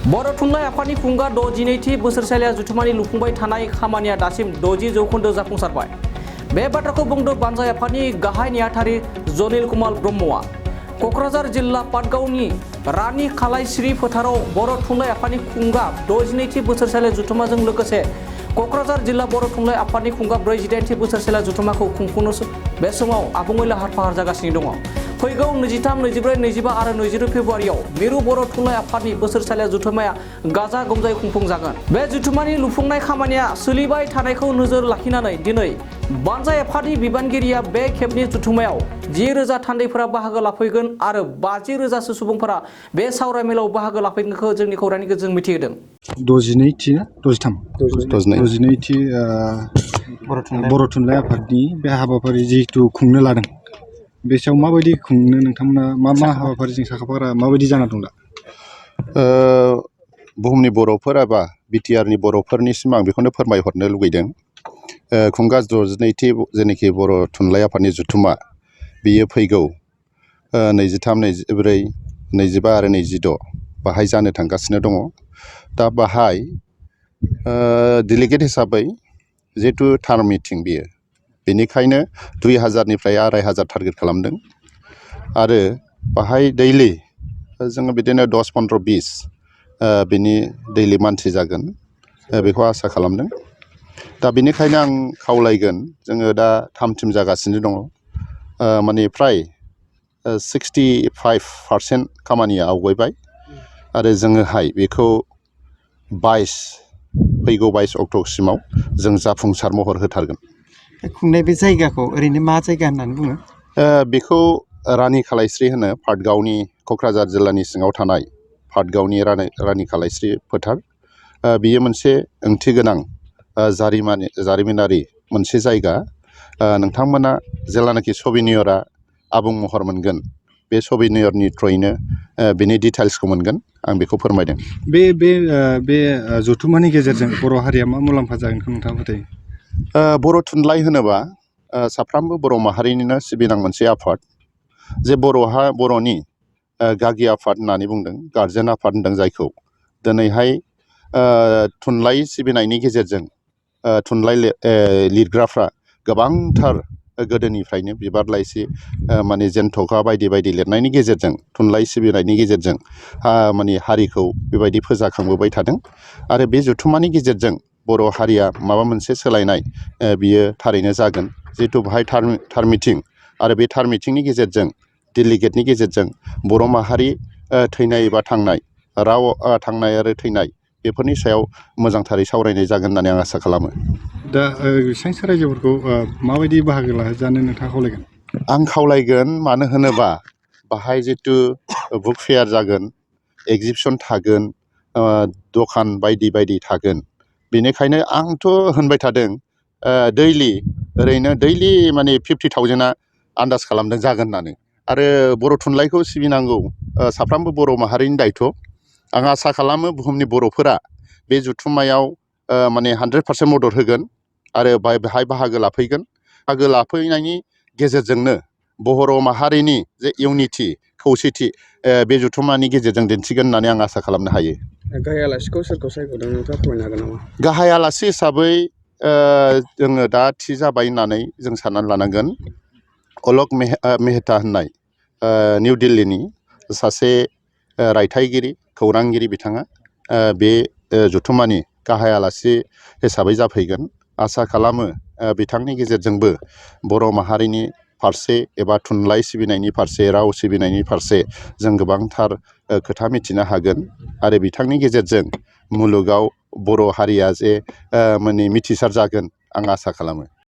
बर' थुनलाइ आफादनि खुंगा 62थि बोसोरसालिया जुथुमानि लुफुंबाय थानाय खामानिया दासिम 60% जाफुंसारबाय। बे बाथ्राखौ बुंदों बानजाय आफादनि गाहाय नेहाथारि जनिल कुमार ब्रह्मआ। क'क्राझार जिल्ला पाटगावनि रानि खालायस्रि फोथाराव बर' थुनलाइ आफादनि खुंगा 62थि बोसोरसालिया जुथुमाजों लोगोसे क'क्राझार जिल्ला बर' थुनलाइ आफादनि खुंगा 48थि बोसोरसालिया जुथुमाखौ खुंफुंनो बे समाव आबुङै लाहार फाहार जागासिनो दङ। फैगौ 23, 24, 25 आरो 26 फेब्रुआरियाव मिरु बर' थुनलाइ आफादनि बोसोरसालिया जुथुमाया गाजा गोमजायै खुंफुंजागोन। बे जुथुमानि लुफुंनाय खामानिया सोलिबाय थानायखौ नोजोर लाखिनानै दिनै बानजाय आफादनि बिबानगिरिया बे खेबनि जुथुमायाव 10,000 थान्दैफोरा बाहागो लाफैगोन आरो 50,000सो सुबुंफोरा बे सावरायमेलाव बाहागो लाफैगोनखौ जोंनि खौरांनि गेजेरजों मिथिहोदों। 62थि ना 62थि बर' थुनलाइ आफादनि बे हाबाफारि जिहेतु खुंनो लादों, बे सायाव माबायदि खुंनो नोंथांमोना मा हाबाफारिजों साखाफारा माबायदि जाना दं दा? बुहुमनि बर'फोर एबा बिटिआरनि बर'फोरनिसिम आं बेखौनो फोरमायहरनो लुगैदों। खुंगा 62थि जेनाखि बर' थुनलाइ आफादनि जुथुमा, बियो फैगौ 23, 24, 25 आरो 26 बाहाय जानो थांगासिनो दङ। दा बाहाय डेलिगेट हिसाबै जिहेतु टार्म मिटिं बियो, बेनिखायनो 2,000निफ्राय 2,500 टारगेट खालामदों आरो बाहाय दैलि जोङो बिदिनो 10, 15, 20 बिनि दैलि मानसि जागोन, बेखौ आसा खालामदों। दा बेनिखायनो आं खावलायगोन, जोङो दा थाम-थिम जागासिनो दङ, माने फ्राय 65% खामानिया आवगायबाय आरो जोङोहाय बेखौ फैगौ 22 अक्ट'सिमाव जों जाफुंसार महर होथारगोन। खुंनाय बे जायगाखौ ओरैनो मा जायगा होननानै बुङो? बेखौ रानि खालायस्रि होनो, पाटगावनि क'क्राझार जिल्लानि सिङाव थानाय पाटगावनि रानि खालायस्रि फोथार। बियो मोनसे ओंथि गोनां जारिमिनारि मोनसे जायगा। नोंथांमोना जेब्लानाखि सबिनियरा आबुं महर मोनगोन, बे सबिनियरनि थ्रयैनो बिनि डिटेल्सखौ मोनगोन, आं बेखौ फोरमायदों। बे जथुमानि गेजेरजों बर' हारिया मा मुलाम्फा जागोनखौ नोंथाङा फोथायो? बर' थुनलाइ होनोबा साफ्रोमबो बर' माहारिनिनो सिबिनां मोनसे आफाद, जे बर'नि गागि आफाद होननानै बुंदों, गारजेन आफाद होनदों जायखौ। दिनैहाय थुनलाइ सिबिनायनि गेजेरजों थुनलाइ लिरग्राफ्रा गोबांथार गोदोनिफ्रायनो बिबार लाइसि, माने जेन्थ'खा बायदि बायदि लिरनायनि गेजेरजों, थुनलाइ सिबिनायनि गेजेरजों माने हारिखौ बेबायदि फोजाखांबोबाय थादों आरो बे जथुमानि गेजेरजों बर' हारिया माबा मोनसे सोलायनाय बियो थारैनो जागोन। जिहेतु बेहाय टार मिटिं आरो बे टार मिटिंनि गेजेरजों, डेलिगेटनि गेजेरजों बर' माहारि थैनाय एबा थांनाय, राव थांनाय आरो थैनाय, बेफोरनि सायाव मोजांथारै सावरायनाय जागोन होननानै आं आसा खालामो। दा बेसेबांसो रायजोफोरखौ माबायदि बाहागो लाजानो नोंथाङा खावलायगोन? आं खावलायगोन, मानो होनोबा बाहाय जितु बुक फेयार जागोन, एगजिबिसन थागोन, दखान बायदि बायदि थागोन। बेनिखायनो आंथ' होनबाय थादों, ओरैनो दैलि माने 50,000आ आन्दाज खालामदों जागोन होननानै। आरो बर' थुनलाइखौ सिबिनांगौ साफ्रोमबो बर' माहारिनि दायथ'। आं आसा खालामो बुहुमनि बर'फोरा बे जुथुम्मायाव माने 100% मदद होगोन आरो बेहाय बाहागो लाफैगोन। बाहागो लाफैनायनि गेजेरजोंनो बर' माहारिनि जे इउनिटि, खौसेथि, बे जुथुम्मानि गेजेरजों दिन्थिगोन होननानै आं आसा खालामनो हायो। गाहाय आलासिखौ सोरखौ सायख'दों नोंथाङा फोरमायनो हागोन नामा? गाहाय आलासि हिसाबै जोङो दा थि जाबाय होननानै जों साननानै लानांगोन। अलक मेहता होननाय निउ दिल्लीनि सासे रायथाइगिरि, खौरांगिरि, बिथाङा बे जथुम्मानि गाहाय आलासि हिसाबै जाफैगोन। आसा खालामो बिथांनि गेजेरजोंबो बर' माहारिनि फारसे एबा थुनलाइ सिबिनायनि फारसे, राव सिबिनायनि फारसे जों गोबांथार खोथा मिथिनो हागोन आरो बिथांनि गेजेरजों मुलुगाव बर' हारिया जे माने मिथिसार जागोन, आं आसा खालामो।